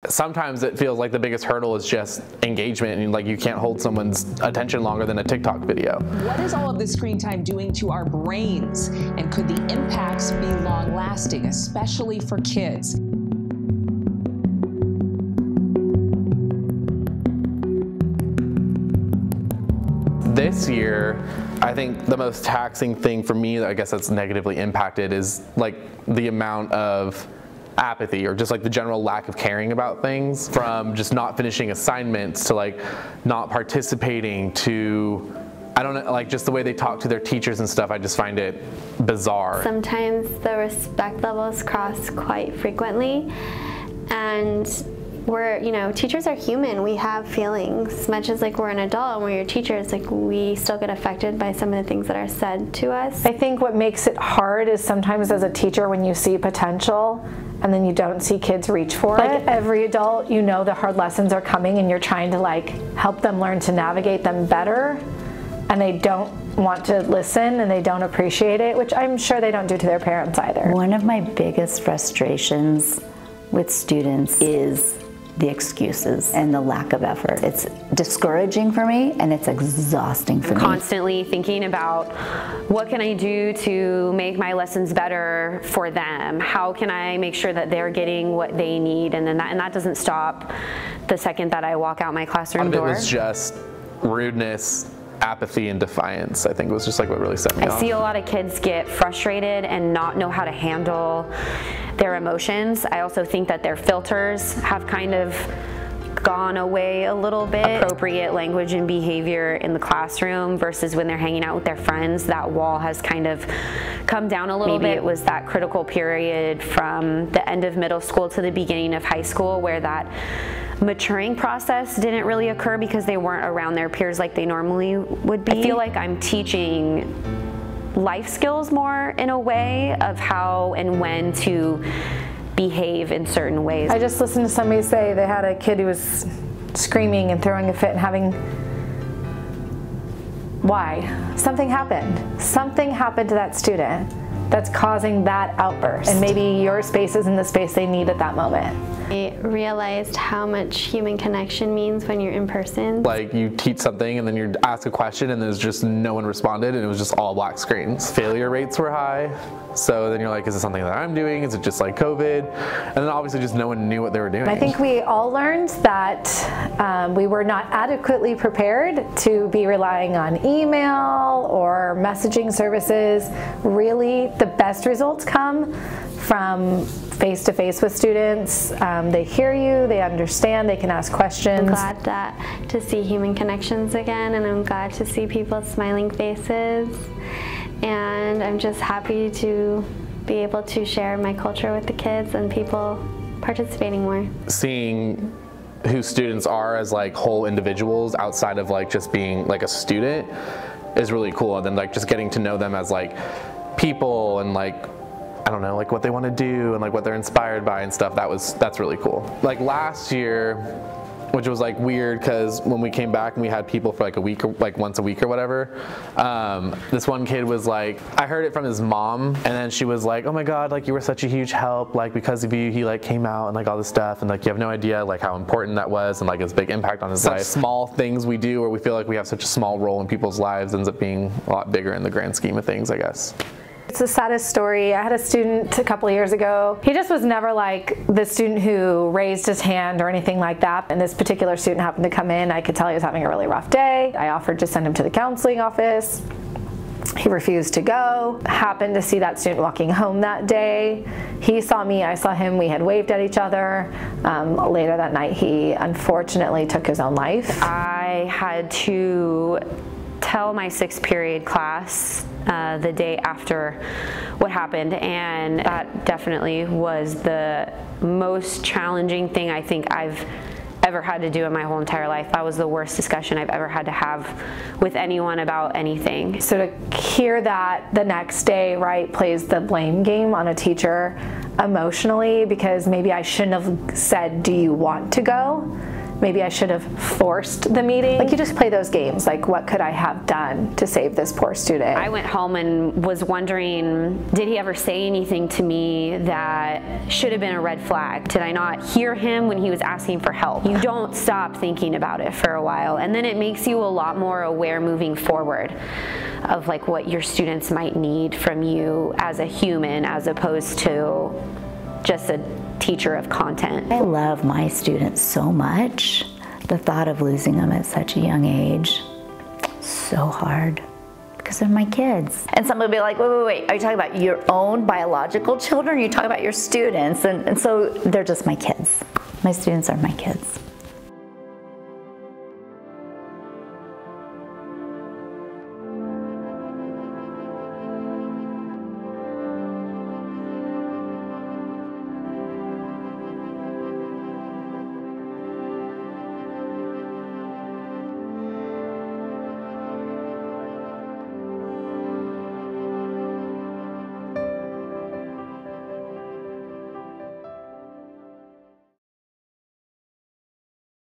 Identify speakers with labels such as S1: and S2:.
S1: sometimes it feels like the biggest hurdle is just engagement, and like you can't hold someone's attention longer than a TikTok video.
S2: What is all of this screen time doing to our brains, and could the impacts be long-lasting, especially for kids?
S1: This year, I think the most taxing thing for me, I guess that's negatively impacted, is like the amount of apathy, or just like the general lack of caring about things, from just not finishing assignments to like not participating to, I don't know, like just the way they talk to their teachers and stuff. I just find it bizarre.
S3: Sometimes the respect levels cross quite frequently, and teachers are human. We have feelings. As much as like we're an adult and we're your teachers, like we still get affected by some of the things that are said to us.
S4: I think what makes it hard is sometimes as a teacher when you see potential and then you don't see kids reach for it. Like every adult, you know the hard lessons are coming and you're trying to like help them learn to navigate them better, and they don't want to listen and they don't appreciate it, which I'm sure they don't do to their parents either.
S5: One of my biggest frustrations with students is the excuses and the lack of effort. It's discouraging for me and it's exhausting for me.
S6: Constantly thinking about what can I do to make my lessons better for them? How can I make sure that they're getting what they need? And then that doesn't stop the second that I walk out my classroom door.
S1: It was just rudeness, apathy, and defiance. I think it was just like what really set me off.
S6: I see a lot of kids get frustrated and not know how to handle their emotions. I also think that their filters have kind of gone away a little bit. Appropriate language and behavior in the classroom versus when they're hanging out with their friends, that wall has kind of come down a little bit. Maybe it was that critical period from the end of middle school to the beginning of high school where that maturing process didn't really occur because they weren't around their peers like they normally would be. I feel like I'm teaching life skills more in a way of how and when to behave in certain ways.
S4: I just listened to somebody say they had a kid who was screaming and throwing a fit and having, why? Something happened. Something happened to that student that's causing that outburst. And maybe your space isn't the space they need at that moment.
S3: I realized how much human connection means when you're in person.
S1: Like you teach something and then you ask a question and there's just no one responded and it was just all black screens. Failure rates were high. So then you're like, is it something that I'm doing? Is it just like COVID? And then obviously just no one knew what they were doing.
S4: I think we all learned that we were not adequately prepared to be relying on email or messaging services. Really, the best results come from face-to-face with students. They hear you, they understand, they can ask questions.
S3: I'm glad to see human connections again, and I'm glad to see people's smiling faces. And I'm just happy to be able to share my culture with the kids and people participating more. Seeing
S1: who students are as like whole individuals outside of like just being like a student is really cool. And then like just getting to know them as like people and like, I don't know, like what they want to do and like what they're inspired by and stuff. That's really cool. Like last year, which was like weird because when we came back and we had people for like a week, or like once a week or whatever, this one kid was like, I heard it from his mom, and then she was like, oh my god, like you were such a huge help, like because of you he like came out and like all this stuff, and like you have no idea like how important that was, and like it's a big impact on his life. Small things we do where we feel like we have such a small role in people's lives ends up being a lot bigger in the grand scheme of things, I guess.
S4: It's the saddest story. I had a student a couple of years ago. He just was never like the student who raised his hand or anything like that. And this particular student happened to come in. I could tell he was having a really rough day. I offered to send him to the counseling office. He refused to go. Happened to see that student walking home that day. He saw me, I saw him, we had waved at each other. Later that night, he unfortunately took his own life.
S6: I had to tell my 6th period class the day after what happened, and that definitely was the most challenging thing I think I've ever had to do in my whole entire life. That was the worst discussion I've ever had to have with anyone about anything.
S4: So to hear that the next day, right, plays the blame game on a teacher emotionally, because maybe I shouldn't have said, do you want to go? maybe I should have forced the meeting. Like, you just play those games, like, what could I have done to save this poor student?
S6: I went home and was wondering, did he ever say anything to me that should have been a red flag? Did I not hear him when he was asking for help? You don't stop thinking about it for a while, and then it makes you a lot more aware moving forward of like what your students might need from you as a human, as opposed to just a teacher of content.
S5: I love my students so much. The thought of losing them at such a young age, so hard, because they're my kids. And somebody will be like, wait, are you talking about your own biological children? Or are you talking about your students? And so they're just my kids. My students are my kids.